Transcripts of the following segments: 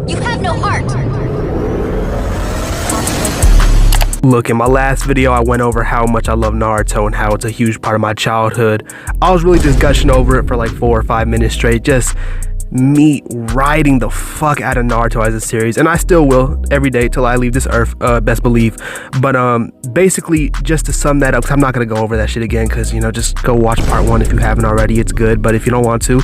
You have no heart. Look, in my last video, I went over how much I love Naruto and how it's a huge part of my childhood. I was really just gushing over it for like 4 or 5 minutes straight, just me riding the fuck out of Naruto as a series, and I still will every day till I leave this earth, best believe. But basically, just to sum that up, 'cause I'm not gonna go over that shit again, because, you know, just go watch part 1 if you haven't already. It's good, but if you don't want to,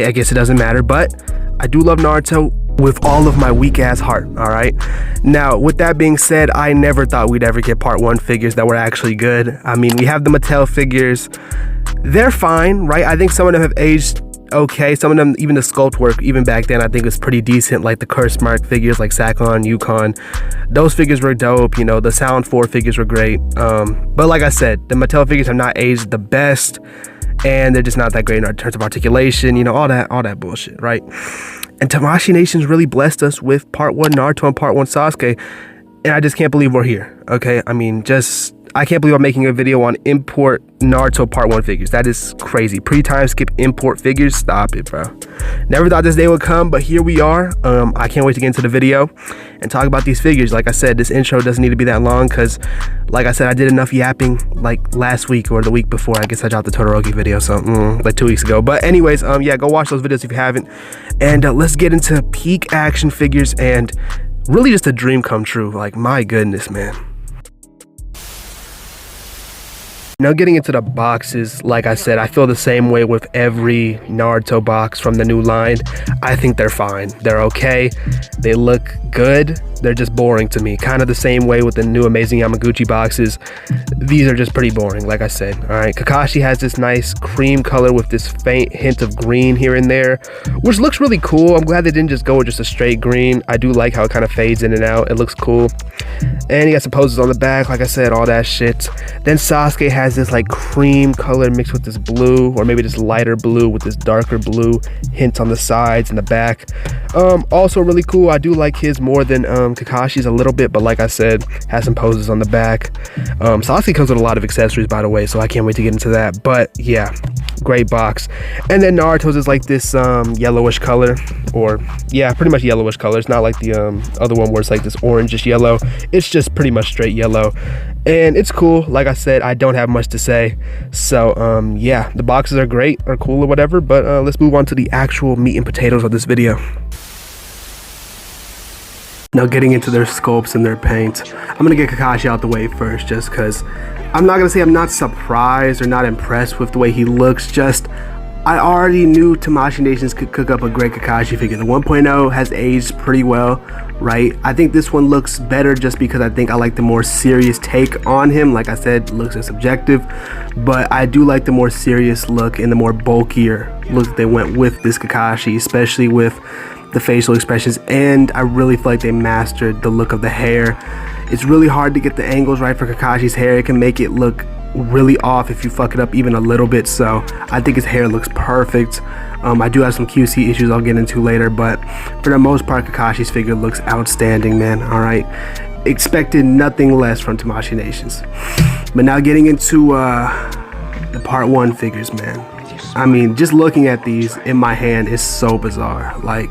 I guess it doesn't matter. But I do love Naruto with all of my weak ass heart. All right, now with that being said, I never thought we'd ever get part 1 figures that were actually good. I mean, we have the Mattel figures, they're fine, right? I think some of them have aged okay. Some of them, even the sculpt work, even back then, I think was pretty decent. Like the curse mark figures like Sakon, Yukon, those figures were dope. You know, the Sound 4 figures were great. But like I said, the Mattel figures have not aged the best, and they're just not that great in terms of articulation, you know, all that bullshit, right? And Tamashii Nation's really blessed us with part 1 Naruto and part 1 Sasuke, and I just can't believe we're here. Okay, I mean, I can't believe I'm making a video on import Naruto part 1 figures. That is crazy. Pre-time skip import figures. Stop it, bro. Never thought this day would come, but here we are. I can't wait to get into the video and talk about these figures. Like I said, this intro doesn't need to be that long because, like I said, I did enough yapping like last week or the week before. I guess I dropped the Todoroki video, so like 2 weeks ago. But anyways, yeah, go watch those videos if you haven't. And let's get into peak action figures, and really just a dream come true. Like, my goodness, man. Now, getting into the boxes, like I said, I feel the same way with every Naruto box from the new line. I think they're fine. They're okay. They look good. They're just boring to me. Kind of the same way with the new Amazing Yamaguchi boxes. These are just pretty boring, like I said. All right, Kakashi has this nice cream color with this faint hint of green here and there, which looks really cool. I'm glad they didn't just go with just a straight green. I do like how it kind of fades in and out. It looks cool. And he got some poses on the back, like I said, all that shit. Then Sasuke has this like cream color mixed with this blue, or maybe this lighter blue with this darker blue hints on the sides and the back. Also really cool. I do like his more than Kakashi's a little bit, but like I said, has some poses on the back. Sasuke comes with a lot of accessories, by the way, so I can't wait to get into that. But yeah, great box. And then Naruto's is like this yellowish color, or yeah, pretty much yellowish color. It's not like the other one where it's like this orangish yellow. It's just pretty much straight yellow, and it's cool. Like I said, I don't have much to say, so yeah, the boxes are great or cool or whatever, but let's move on to the actual meat and potatoes of this video. Now, getting into their sculpts and their paint, I'm gonna get Kakashi out the way first, just because I'm not gonna say I'm not surprised or not impressed with the way he looks. Just, I already knew Tamashii Nations could cook up a great Kakashi figure. The 1.0 has aged pretty well, right? I think this one looks better just because I think I like the more serious take on him. Like I said, looks are subjective, but I do like the more serious look and the more bulkier look that they went with this Kakashi, especially with the facial expressions, and I really feel like they mastered the look of the hair. It's really hard to get the angles right for Kakashi's hair. It can make it look really off if you fuck it up even a little bit, so I think his hair looks perfect. I do have some QC issues I'll get into later, but for the most part, Kakashi's figure looks outstanding, man. All right, expected nothing less from Tamashii Nations. But now getting into the part 1 figures, man. I mean, just looking at these in my hand is so bizarre. Like,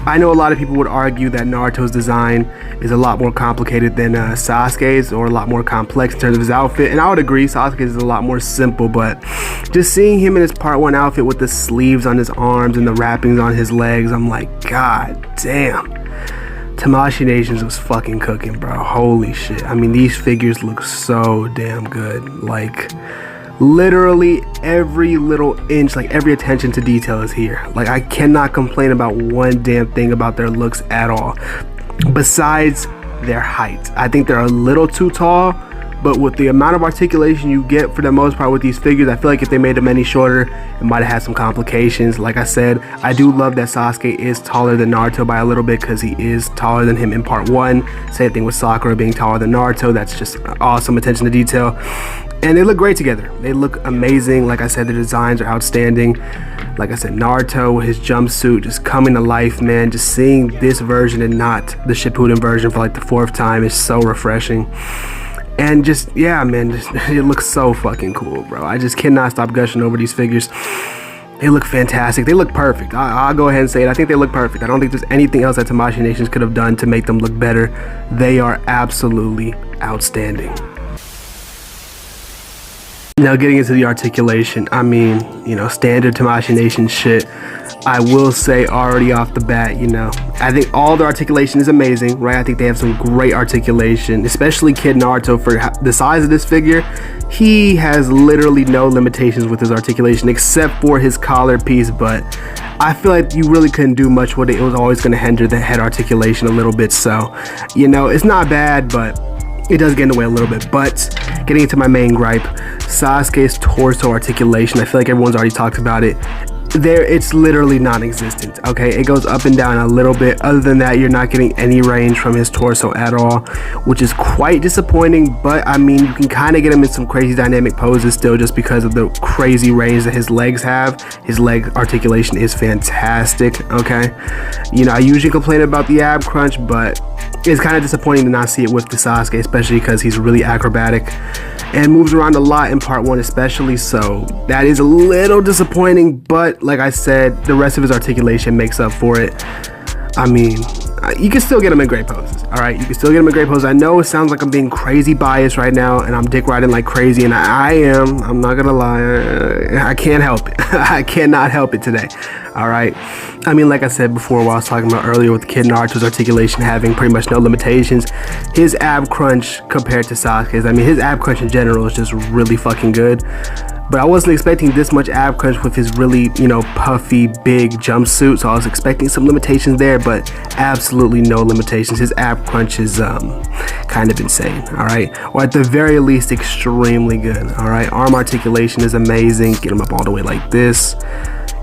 I know a lot of people would argue that Naruto's design is a lot more complicated than Sasuke's, or a lot more complex in terms of his outfit, and I would agree. Sasuke's is a lot more simple, but just seeing him in his part 1 outfit with the sleeves on his arms and the wrappings on his legs, I'm like, god damn, Tamashii Nations was fucking cooking, bro. Holy shit. I mean, these figures look so damn good. Like, literally every little inch, like every attention to detail is here. Like, I cannot complain about one damn thing about their looks at all, besides their height. I think they're a little too tall, but with the amount of articulation you get for the most part with these figures, I feel like if they made them any shorter, it might have had some complications. Like I said, I do love that Sasuke is taller than Naruto by a little bit, because he is taller than him in part 1. Same thing with Sakura being taller than Naruto. That's just awesome attention to detail. And they look great together. They look amazing. Like I said, the designs are outstanding. Like I said, Naruto with his jumpsuit just coming to life, man. Just seeing this version and not the Shippuden version for like the 4th time is so refreshing. And just, yeah, man, just, it looks so fucking cool, bro. I just cannot stop gushing over these figures. They look fantastic. They look perfect. I'll go ahead and say it. I think they look perfect. I don't think there's anything else that Tamashii Nations could have done to make them look better. They are absolutely outstanding. Now getting into the articulation, I mean, you know, standard Tamashii Nation shit. I will say already off the bat, you know, I think all the articulation is amazing, right? I think they have some great articulation, especially Kid Naruto. For the size of this figure, he has literally no limitations with his articulation except for his collar piece, but I feel like you really couldn't do much with it. It was always going to hinder the head articulation a little bit, so, you know, it's not bad, but it does get in the way a little bit. But getting into my main gripe, Sasuke's torso articulation, I feel like everyone's already talked about it. It's literally non-existent. Okay, it goes up and down a little bit. Other than that, you're not getting any range from his torso at all, which is quite disappointing. But I mean, you can kind of get him in some crazy dynamic poses still, just because of the crazy range that his legs have. His leg articulation is fantastic. Okay, you know, I usually complain about the ab crunch, but it's kind of disappointing to not see it with the Sasuke, especially because he's really acrobatic and moves around a lot in part 1 especially, so that is a little disappointing. But like I said, the rest of his articulation makes up for it. I mean, you can still get him in great poses, all right? You can still get him in great poses. I know it sounds like I'm being crazy biased right now and I'm dick riding like crazy, and I am. I'm not gonna lie. I can't help it. I cannot help it today, all right? I mean, like I said before, what I was talking about earlier with Kid Naruto's articulation having pretty much no limitations, his ab crunch compared to Sasuke's, I mean, his ab crunch in general is just really fucking good. But I wasn't expecting this much ab crunch with his really, you know, puffy, big jumpsuit. So I was expecting some limitations there, but absolutely no limitations. His ab crunch is kind of insane, all right? Or at the very least, extremely good, all right? Arm articulation is amazing. Get him up all the way like this.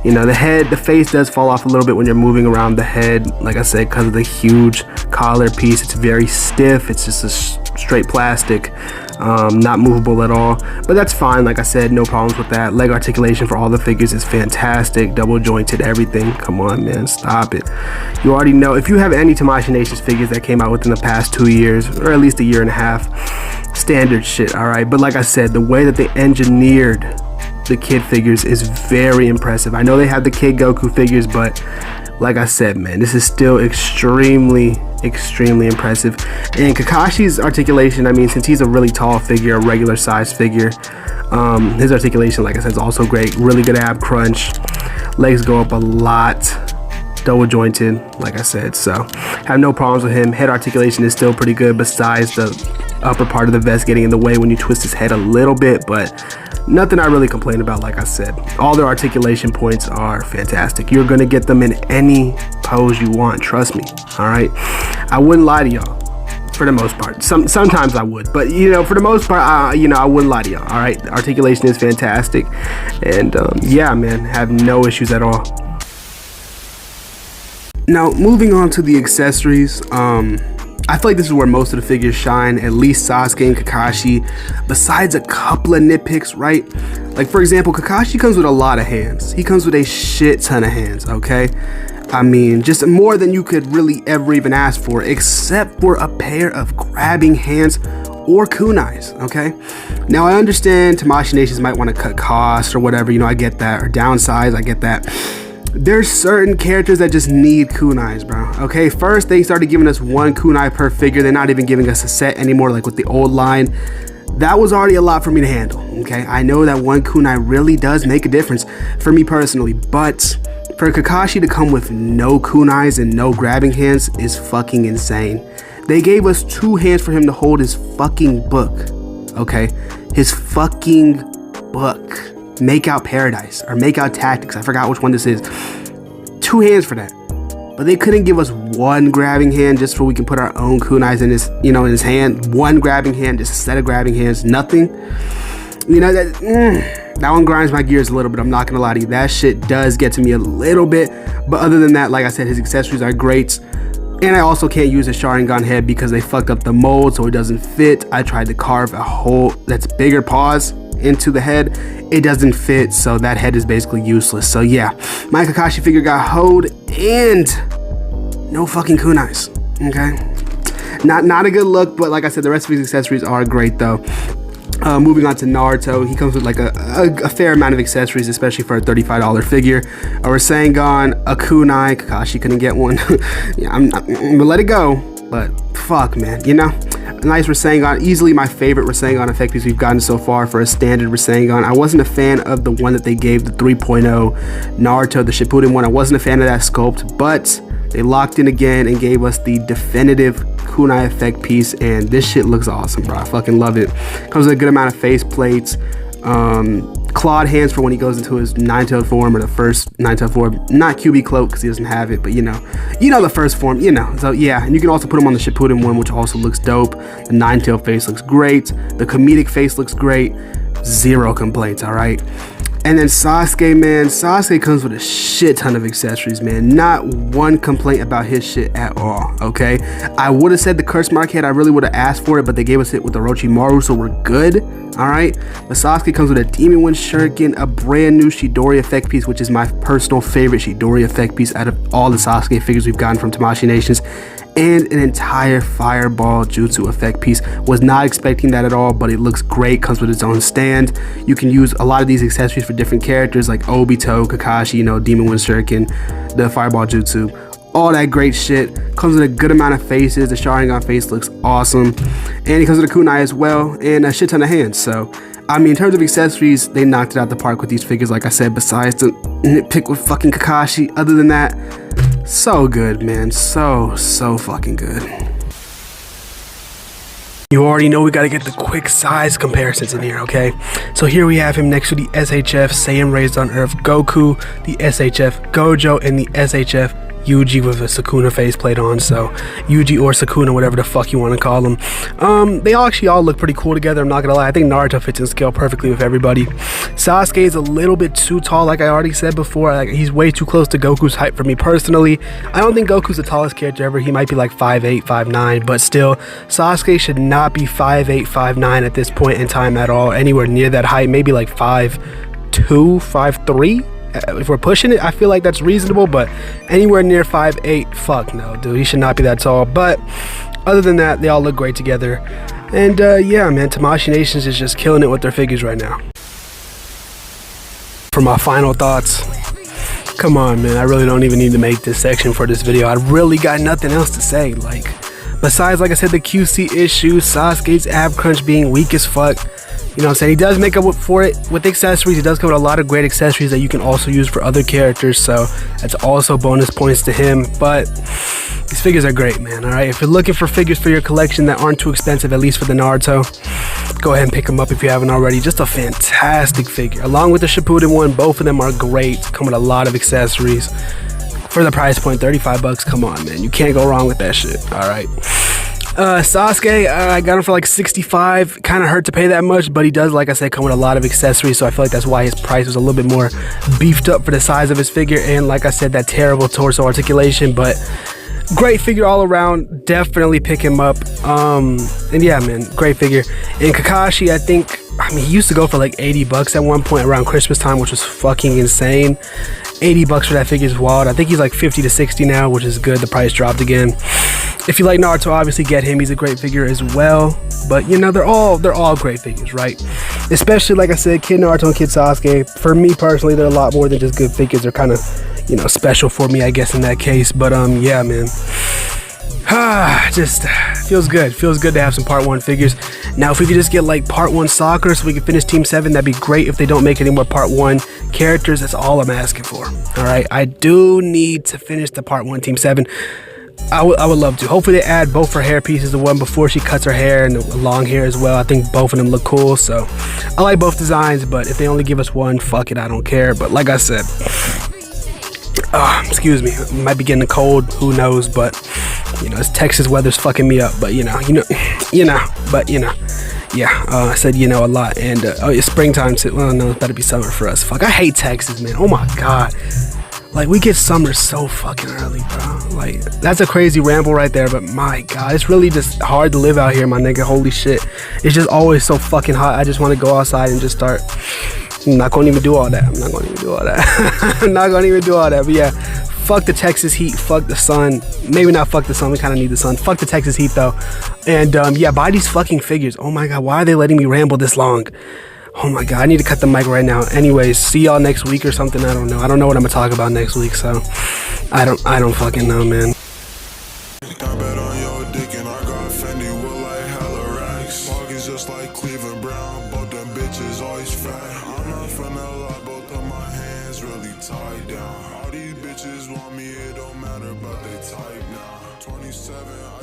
You know, the face does fall off a little bit when you're moving around the head. Like I said, because of the huge collar piece, it's very stiff. It's just a straight plastic, not movable at all. But that's fine. Like I said, no problems with that. Leg articulation for all the figures is fantastic. Double jointed, everything. Come on, man, stop it. You already know. If you have any Tamashii Nations figures that came out within the past 2 years, or at least a year and a half, standard shit, all right? But like I said, the way that they engineered the kid figures is very impressive. I know they have the Kid Goku figures, but like I said, man, this is still extremely impressive. And Kakashi's articulation, I mean, since he's a really tall figure, a regular size figure, his articulation, like I said, is also great. Really good ab crunch, legs go up a lot, double jointed, like I said, so have no problems with him. Head articulation is still pretty good, besides the upper part of the vest getting in the way when you twist his head a little bit, but nothing I really complain about. Like I said, all their articulation points are fantastic. You're gonna get them in any pose you want, trust me, all right? I wouldn't lie to y'all, for the most part. Sometimes I would, but you know, for the most part, you know, I wouldn't lie to y'all, all right? The articulation is fantastic, and yeah, man, have no issues at all. Now, moving on to the accessories, I feel like this is where most of the figures shine, at least Sasuke and Kakashi, besides a couple of nitpicks, right? Like, for example, Kakashi comes with a lot of hands. He comes with a shit ton of hands, okay? I mean, just more than you could really ever even ask for, except for a pair of grabbing hands or kunais, okay? Now, I understand Tamashii Nations might want to cut costs or whatever, you know, I get that, or downsize, I get that. There's certain characters that just need kunais, bro. Okay, first they started giving us one kunai per figure. They're not even giving us a set anymore, like with the old line. That was already a lot for me to handle. Okay, I know that one kunai really does make a difference for me personally, but for Kakashi to come with no kunais and no grabbing hands is fucking insane. They gave us 2 hands for him to hold his fucking book. Okay, his fucking book. Make Out Paradise or Make Out Tactics, I forgot which one this is. 2 hands for that, but they couldn't give us one grabbing hand just so we can put our own kunais in his, you know, in his hand. One grabbing hand, just a set of grabbing hands, nothing. You know, that one grinds my gears a little bit. I'm not gonna lie to you, that shit does get to me a little bit. But other than that, like I said, his accessories are great. And I also can't use a Sharingan head because they fucked up the mold, so it doesn't fit. I tried to carve a hole that's bigger paws into the head. It doesn't fit, so that head is basically useless. So yeah, my Kakashi figure got hoed and no fucking kunais. Okay, not a good look, but like I said, the rest of his accessories are great though. Moving on to Naruto, he comes with like a fair amount of accessories, especially for a $35 figure. A Rasengan, a kunai. Kakashi couldn't get one. Yeah, I'm gonna let it go, but fuck, man, you know. A nice Rasengan, easily my favorite Rasengan effect piece we've gotten so far for a standard Rasengan. I wasn't a fan of the one that they gave the 3.0 Naruto, the Shippuden one. I wasn't a fan of that sculpt, but they locked in again and gave us the definitive kunai effect piece, and this shit looks awesome, bro. I fucking love it. Comes with a good amount of face plates, clawed hands for when he goes into his nine-tailed form, or the first nine-tailed form. Not QB cloak because he doesn't have it, but you know the first form, you know. So yeah, and you can also put him on the Shippuden one, which also looks dope. The nine-tailed face looks great. The comedic face looks great. Zero complaints, all right. And then Sasuke, man, Sasuke comes with a shit ton of accessories, man. Not one complaint about his shit at all, okay? I would have said the curse mark head, I really would have asked for it, but they gave us it with the Orochimaru, so we're good, all right? But Sasuke comes with a Demon Wind Shuriken, a brand new Chidori effect piece, which is my personal favorite Chidori effect piece out of all the Sasuke figures we've gotten from Tamashii Nations, and an entire fireball jutsu effect piece. Was not expecting that at all, but it looks great. Comes with its own stand. You can use a lot of these accessories for different characters like Obito, Kakashi, you know, Demon Wind Shuriken, the fireball jutsu, all that great shit. Comes with a good amount of faces. The Sharingan face looks awesome, and it comes with a kunai as well, and a shit ton of hands. So I mean, in terms of accessories, they knocked it out the park with these figures, like I said, besides the nitpick with fucking Kakashi. Other than that, so good, man. So fucking good. You already know we gotta get the quick size comparisons in here, okay? So here we have him next to the SHF Saiyan Raised on Earth Goku, the SHF Gojo, and the SHF Yuji with a Sukuna faceplate on. So Yuji or Sukuna, whatever the fuck you want to call them. They actually all look pretty cool together, I'm not gonna lie. I think Naruto fits in scale perfectly with everybody. Sasuke is a little bit too tall, like I already said before. Like, he's way too close to Goku's height for me personally. I don't think Goku's the tallest character ever. He might be like 5'8", 5'9", but still, Sasuke should not be 5'8", 5'9" at this point in time at all, anywhere near that height. Maybe like 5'2", 5'3". If we're pushing it, I feel like that's reasonable, but anywhere near 5'8", fuck no, dude. He should not be that tall. But other than that, they all look great together. And yeah, man, Tamashii Nations is just killing it with their figures right now. For my final thoughts, come on, man, I really don't even need to make this section for this video. I really got nothing else to say. Like, besides, like I said, the QC issues, Sasuke's ab crunch being weak as fuck. You know what I'm saying? He does make up for it with accessories. He does come with a lot of great accessories that you can also use for other characters, so that's also bonus points to him. But these figures are great, man. All right, if you're looking for figures for your collection that aren't too expensive, at least for the Naruto, go ahead and pick them up if you haven't already. Just a fantastic figure. Along with the Shippuden one, both of them are great. Come with a lot of accessories for the price point, 35 bucks. Come on, man, you can't go wrong with that shit. All right. Sasuke, I got him for like 65. Kind of hurt to pay that much, but he does, like I said, come with a lot of accessories, so I feel like that's why his price was a little bit more beefed up for the size of his figure. And like I said, that terrible torso articulation, but great figure all around. Definitely pick him up. And yeah, man, great figure. And Kakashi, I mean, he used to go for like 80 bucks at one point around Christmas time, which was fucking insane. 80 bucks for that figure is wild. I think he's like 50 to 60 now, which is good. The price dropped again. If you like Naruto, obviously get him. He's a great figure as well. But you know, they're all great figures, right? Especially, like I said, Kid Naruto and Kid Sasuke. For me personally, they're a lot more than just good figures. They're kind of, you know, special for me, I guess, in that case. But yeah, man. Just feels good. Feels good to have some part 1 figures. Now, if we could just get like part 1 soccer so we can finish Team 7, that'd be great. If they don't make any more part 1 characters, that's all I'm asking for. All right, I do need to finish the part 1 Team 7. I would love to. Hopefully they add both her hair pieces, the one before she cuts her hair and the long hair as well. I think both of them look cool, so I like both designs. But if they only give us one, fuck it, I don't care. But like I said, excuse me, might be getting a cold, who knows? But you know, it's Texas weather's fucking me up. But you know, yeah, I said you know a lot. And oh, it's springtime too. Well, no, it better be summer for us. Fuck, I hate Texas, man. Oh my god. Like, we get summer so fucking early, bro. Like, that's a crazy ramble right there, but my god, it's really just hard to live out here, my nigga. Holy shit. It's just always so fucking hot. I just want to go outside and just start. I'm not gonna even do all that. I'm not gonna even do all that. But yeah, Fuck the Texas heat, fuck the sun. Maybe not fuck the sun, we kind of need the sun. Fuck the Texas heat though. And yeah, buy these fucking figures. Oh my god, why are they letting me ramble this long? Oh my god, I need to cut the mic right now. Anyways, see y'all next week or something. I don't know what I'm gonna talk about next week, so I don't fucking know, man. Just like Cleveland Brown, both them bitches always fat. I'm not finna lie, both of my hands really tied down. All these bitches want me, it don't matter, but they type now. 27, I